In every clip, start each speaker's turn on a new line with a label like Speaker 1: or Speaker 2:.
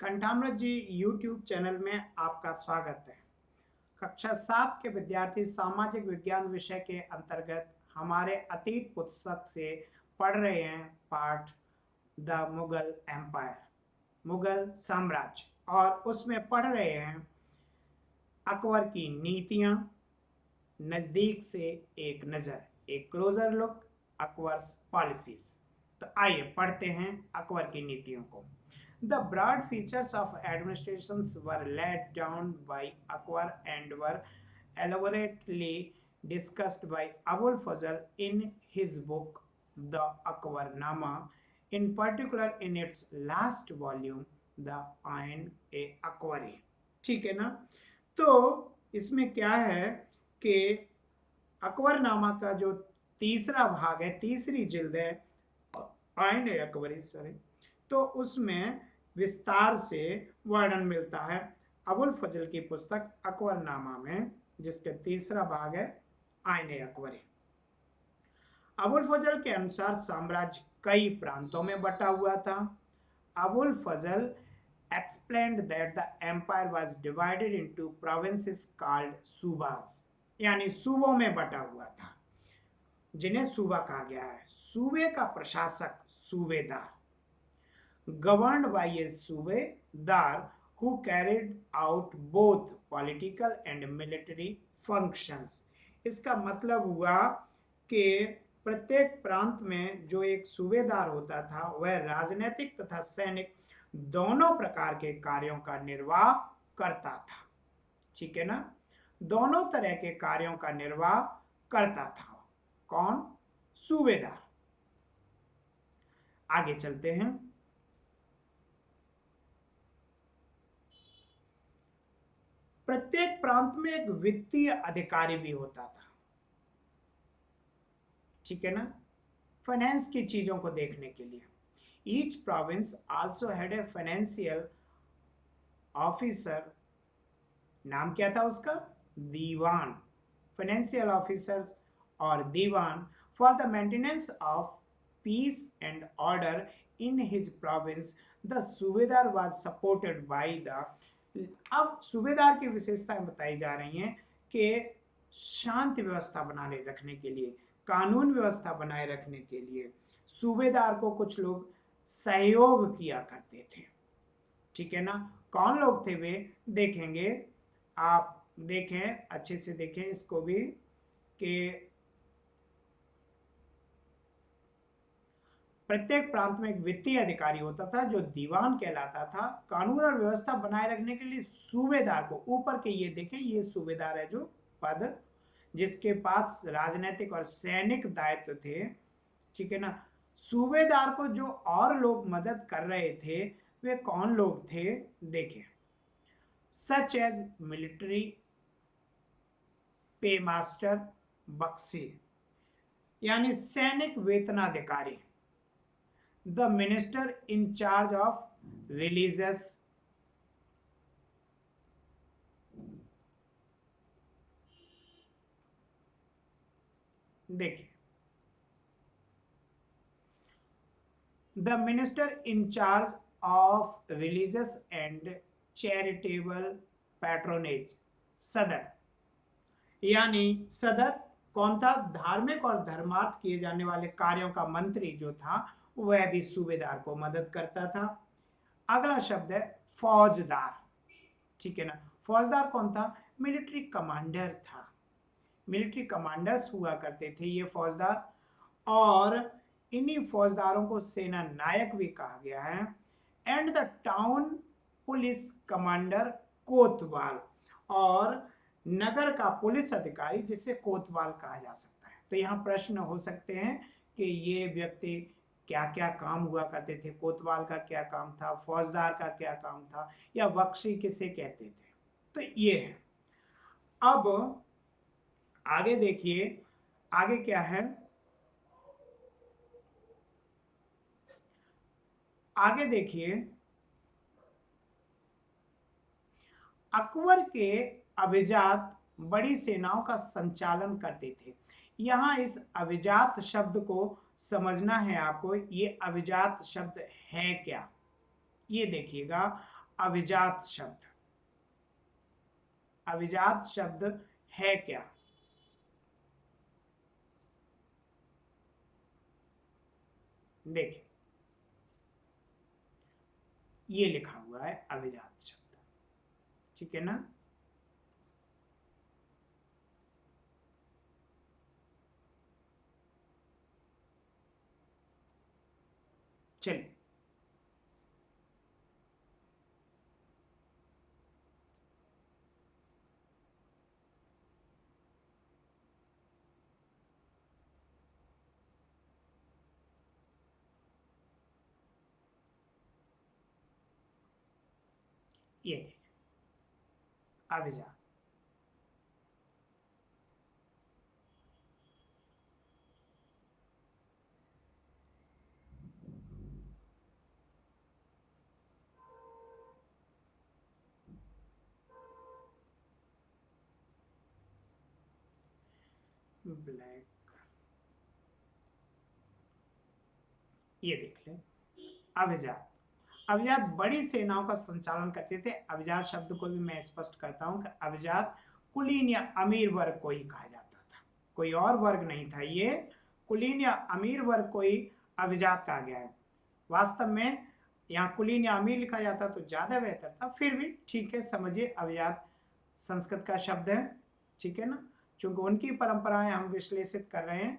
Speaker 1: घंटामृत जी YouTube channel में आपका स्वागत है। कक्षा 7 के विद्यार्थी सामाजिक विज्ञान विषय के अंतर्गत हमारे अतीत पुस्तक से पढ़ रहे हैं पाठ द मुगल एम्पायर, मुगल साम्राज्य, और उसमें पढ़ रहे हैं अकबर की नीतियां, नजदीक से एक नजर, एक क्लोजर लुक, अकबर्स पॉलिसीज। तो आइए पढ़ते हैं अकबर की नीतियों को। The broad features of administrations were laid down by Akbar and were elaborately discussed by Abul Fazl in his book The Akbarnama, in particular in its last volume The Ain-e-Akbari। ठीक है ना। तो इसमें क्या है कि अकबरनामा का जो तीसरा भाग है, तीसरी जिल्द है आइन-ए-अकबरी, सॉरी, तो उसमें विस्तार से वर्णन मिलता है अबुल फजल की पुस्तक अकबरनामा में, जिसके तीसरा भाग है आइन-ए-अकबरी। अबुल फजल के अनुसार साम्राज्य कई प्रांतों में बटा हुआ था। अबुल फजल explained that the empire was divided into provinces called subas, यानी सूबों में बटा हुआ था, जिन्हें सूबा कहा गया है। सूबे का प्रशासक सूबेदार, governed by a सूबेदार who carried out both political and military functions। इसका मतलब हुआ कि प्रत्येक प्रांत में जो एक सूबेदार होता था वह राजनीतिक तथा सैनिक दोनों प्रकार के कार्यों का निर्वाह करता था। ठीक है ना, दोनों तरह के कार्यों का निर्वाह करता था। कौन? सूबेदार। आगे चलते हैं। प्रत्येक प्रांत में एक वित्तीय अधिकारी भी होता था। ठीक है ना, फाइनेंस की चीजों को देखने के लिए। Each province also had a financial officer. नाम क्या था उसका? दीवान। फाइनेंशियल ऑफिसर और दीवान for the maintenance of peace and order in his province. The सूबेदार वाज सपोर्टेड बाय द। अब सूबेदार की विशेषताएं बताई जा रही हैं कि शांति व्यवस्था बनाए रखने के लिए, कानून व्यवस्था बनाए रखने के लिए सूबेदार को कुछ लोग सहयोग किया करते थे। ठीक है ना, कौन लोग थे वे देखेंगे। आप देखें, अच्छे से देखें इसको भी, कि प्रत्येक प्रांत में एक वित्तीय अधिकारी होता था जो दीवान कहलाता था। कानून और व्यवस्था बनाए रखने के लिए सूबेदार को, ऊपर के ये देखें, ये सूबेदार है जो पद, जिसके पास राजनीतिक और सैनिक दायित्व थे। ठीक है ना, सूबेदार को जो और लोग मदद कर रहे थे वे कौन लोग थे देखिए। Such as military paymaster बख्शी, यानी सैनिक वेतनाधिकारी। The minister in charge of religious, देखिए, the minister in charge of religious and charitable patronage, सदर, यानी सदर कौन था? धार्मिक और धर्मार्थ किए जाने वाले कार्यों का मंत्री जो था वह भी सूबेदार को मदद करता था। अगला शब्द है फौजदार। ठीक है ना, फौजदार कौन था? मिलिट्री कमांडर था। मिलिट्री कमांडर्स हुआ करते थे ये फौजदार, और इन्हीं फौजदारों को सेना नायक भी कहा गया है। And the town police commander कोतवाल, और नगर का पुलिस अधिकारी जिसे कोतवाल कहा जा सकता है। तो यहाँ प्रश्न हो सकते हैं कि ये व्यक्ति क्या क्या काम हुआ करते थे, कोतवाल का क्या काम था, फौजदार का क्या काम था, या बख्शी किसे कहते थे। तो ये है। अब आगे देखिए, आगे क्या है। आगे देखिए, अकबर के अभिजात बड़ी सेनाओं का संचालन करते थे। यहां इस अभिजात शब्द को समझना है आपको। ये अभिजात शब्द है क्या, ये देखिएगा। अभिजात शब्द, अभिजात शब्द है क्या? देखिए ये लिखा हुआ है अभिजात शब्द, ठीक है ना। चलिए ये देखिए अभिजात, ब्लैक, ये देख ले अभिजात। अभिजात बड़ी सेनाओं का संचालन करते थे। अभिजात शब्द को भी मैं स्पष्ट करता हूं कि अभिजात कुलीन या अमीर वर्ग को ही कहा जाता था, कोई और वर्ग नहीं था। ये कुलीन या अमीर वर्ग को ही अभिजात कहा गया है। वास्तव में यहाँ कुलीन या अमीर लिखा जाता तो ज्यादा बेहतर था, फिर भी ठीक है, समझिए अभिजात संस्कृत का शब्द है, ठीक है ना। चूंकि उनकी परंपराएं हम विश्लेषित कर रहे हैं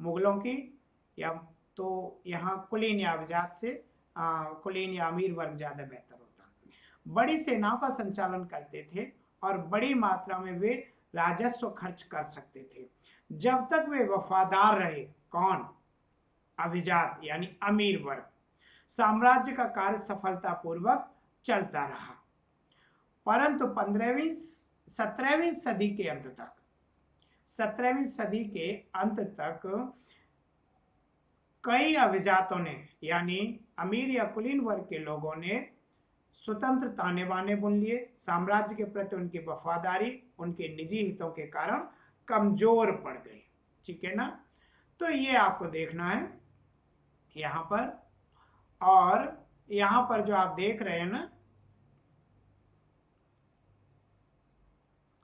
Speaker 1: मुगलों की, या तो यहाँ कुलीन या अभिजात से कुलीन या अमीर वर्ग ज्यादा बेहतर होता। बड़ी सेनाओं का संचालन करते थे और बड़ी मात्रा में वे राजस्व खर्च कर सकते थे जब तक वे वफादार रहे। कौन? अभिजात यानी अमीर वर्ग। साम्राज्य का कार्य सफलतापूर्वक चलता रहा, परंतु 17वीं सदी के अंत तक, 17वीं सदी के अंत तक कई अभिजातों ने यानी अमीर या कुलीन वर्ग के लोगों ने स्वतंत्र ताने बाने बुन लिए। साम्राज्य के प्रति उनकी वफादारी उनके निजी हितों के कारण कमजोर पड़ गई, ठीक है ना। तो ये आपको देखना है यहां पर, और यहां पर जो आप देख रहे हैं ना,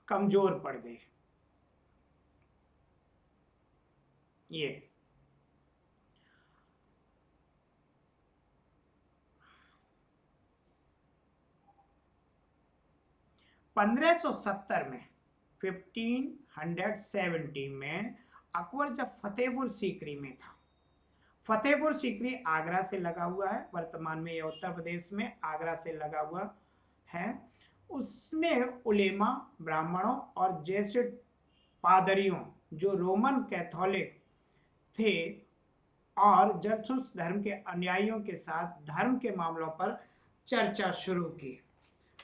Speaker 1: कमजोर पड़ गई, ये 1570 में 1570 में अकबर जब फतेहपुर सीकरी में था, फतेहपुर सीकरी आगरा से लगा हुआ है, वर्तमान में यह उत्तर प्रदेश में आगरा से लगा हुआ है। उसने उलेमा, ब्राह्मणों और जेसुइट पादरियों जो रोमन कैथोलिक थे और जरथुस धर्म के अनुयायियों के साथ धर्म के मामलों पर चर्चा शुरू की।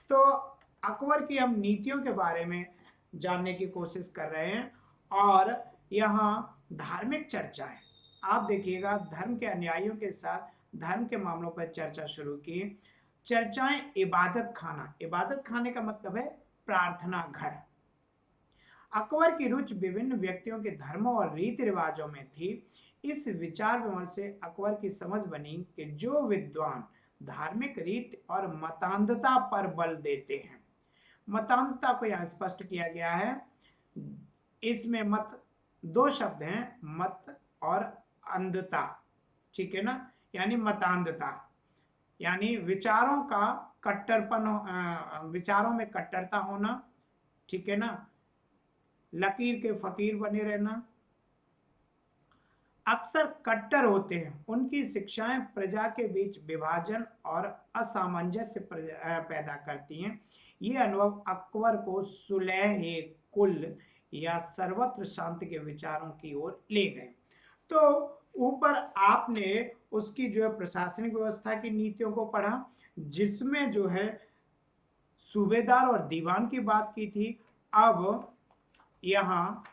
Speaker 1: तो अकबर की हम नीतियों के बारे में जानने की कोशिश कर रहे हैं, और यहाँ धार्मिक चर्चा है। आप देखिएगा, धर्म के अनुयायियों के साथ धर्म के मामलों पर चर्चा शुरू की। चर्चाएं इबादत खाना, इबादत खाने का मतलब है प्रार्थना घर। अकबर की रुचि विभिन्न व्यक्तियों के धर्मों और रीति रिवाजों में थी। इस विचार विमर्श से अकबर की समझ बनी कि जो विद्वान धार्मिक रीति और मतांधता पर बल देते हैं, मतांधता को यहाँ स्पष्ट किया गया है। इसमें मत, दो शब्द हैं, मत और अंधता, ठीक है ना। यानी मतांधता यानी विचारों का कट्टरपन, विचारों में कट्टरता होना, ठीक है ना, लकीर के फकीर बने रहना। अक्सर कट्टर होते हैं, उनकी शिक्षाएं प्रजा के बीच विभाजन और असामंजस्य पैदा करती हैं। ये अनुभव अकबर को सुलह कुल या सर्वत्र शांति के विचारों की ओर ले गए। तो ऊपर आपने उसकी जो है प्रशासनिक व्यवस्था की नीतियों को पढ़ा, जिसमें जो है सूबेदार और दीवान की बात की थी। अब यहाँ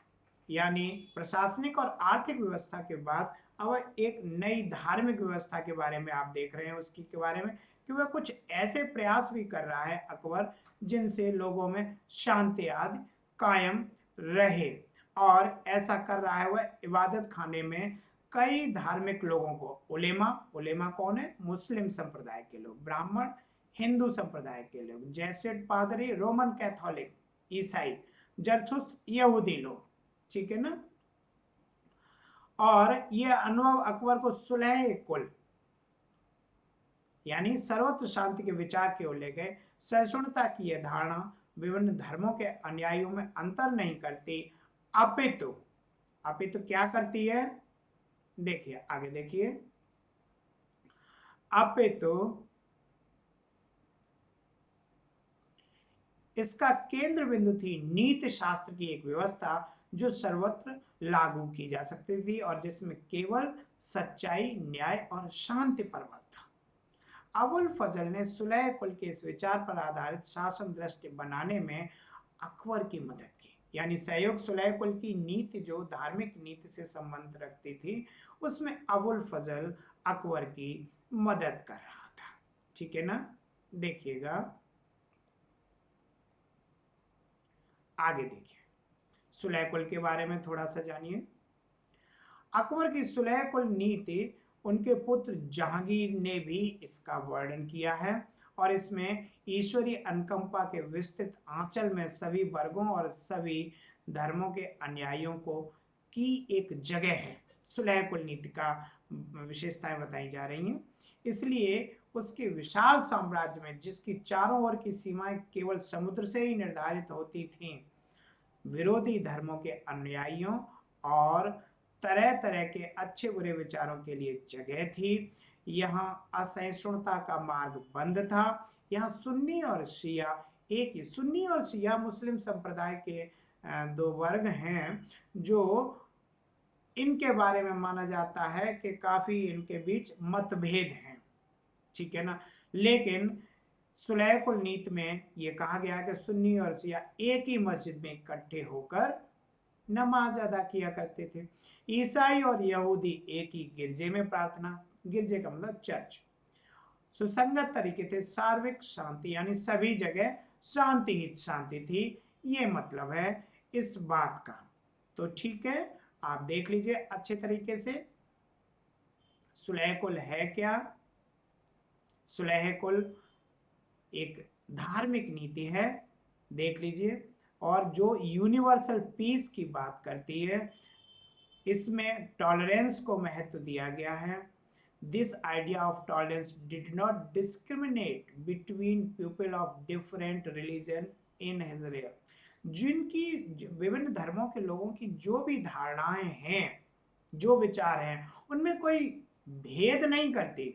Speaker 1: यानी प्रशासनिक और आर्थिक व्यवस्था के बाद अब एक नई धार्मिक व्यवस्था के बारे में आप देख रहे हैं, उसकी के बारे में कि वह कुछ ऐसे प्रयास भी कर रहा है अकबर जिनसे लोगों में शांति आदि कायम रहे। और ऐसा कर रहा है वह इबादत खाने में कई धार्मिक लोगों को, उलेमा, उलेमा कौन है? मुस्लिम संप्रदाय के लोग, ब्राह्मण, हिंदू संप्रदाय के लोग, जेसुइट पादरी रोमन कैथोलिक ईसाई, जरथुस्त्र यहूदी लोग, ठीक है ना। और यह अनुभव अकबर को सुलह कुल यानी सर्वत्र शांति के विचार की ओर ले गए। सहिष्णुता की यह धारणा विभिन्न धर्मों के अनुयायियों में अंतर नहीं करती, अपितु क्या करती है, देखिए आगे देखिए, अपितु इसका केंद्र बिंदु थी नीति शास्त्र की एक व्यवस्था जो सर्वत्र लागू की जा सकती थी और जिसमें केवल सच्चाई, न्याय और शांति पर बल था। अबुल फजल ने सुलह कुल के इस विचार पर आधारित शासन दृष्टि बनाने में अकबर की मदद की, यानी सहयोग सुलह कुल की नीति जो धार्मिक नीति से संबंध रखती थी, उसमें अबुल फजल अकबर की मदद कर रहा था, ठीक है ना। देखिएगा आगे, देखिए सुलह कुल के बारे में थोड़ा सा जानिए। अकबर की सुलह कुल नीति उनके पुत्र जहांगीर ने भी इसका वर्णन किया है और इसमें ईश्वरीय अनुकंपा के विस्तृत आंचल में सभी वर्गों और सभी धर्मों के अनुयायियों को की एक जगह है। सुलह कुल नीति का विशेषताएं बताई जा रही हैं। इसलिए उसके विशाल साम्राज्य में जिसकी चारों ओर की सीमाएं केवल समुद्र से ही निर्धारित होती थीं, विरोधी धर्मों के अनुयायियों और तरह तरह के अच्छे बुरे विचारों के लिए जगह थी। यहाँ असहिष्णुता का मार्ग बंद था। यहाँ सुन्नी और शिया एक ही, सुन्नी और शिया मुस्लिम संप्रदाय के दो वर्ग हैं जो इनके बारे में माना जाता है कि काफी इनके बीच मतभेद हैं, ठीक है ना। लेकिन सुलह कुल नीति में यह कहा गया कि सुन्नी और शिया एक ही मस्जिद में इकट्ठे होकर नमाज अदा किया करते थे। ईसाई और यहूदी एक ही गिरजे में प्रार्थना, गिरजे का मतलब चर्च, सुसंगत तरीके से सार्वत्रिक शांति यानी सभी जगह शांति ही शांति थी, ये मतलब है इस बात का। तो ठीक है, आप देख लीजिए अच्छे तरीके से सुलह कुल है क्या। सुलह कुल एक धार्मिक नीति है, देख लीजिए, और जो यूनिवर्सल पीस की बात करती है। इसमें टॉलरेंस को महत्व दिया गया है। This idea of tolerance did not discriminate between people of different religion in Israel. जिनकी विभिन्न धर्मों के लोगों की जो भी धारणाएं हैं, जो विचार हैं, उनमें कोई भेद नहीं करती।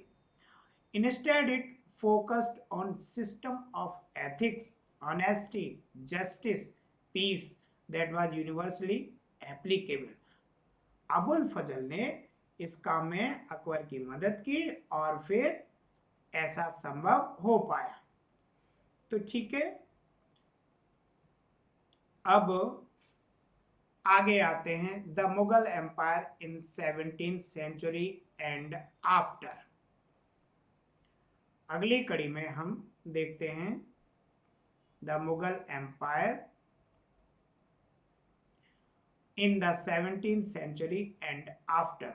Speaker 1: Instead it focused on system of ethics, honesty, justice, peace that was universally applicable. Abul Fazal ने इस काम में अकबर की मदद की और फिर ऐसा संभव हो पाया। तो ठीक है, अब आगे आते हैं the Mughal empire in 17th century and after. अगली कड़ी में हम देखते हैं the Mughal empire in the 17th century and after.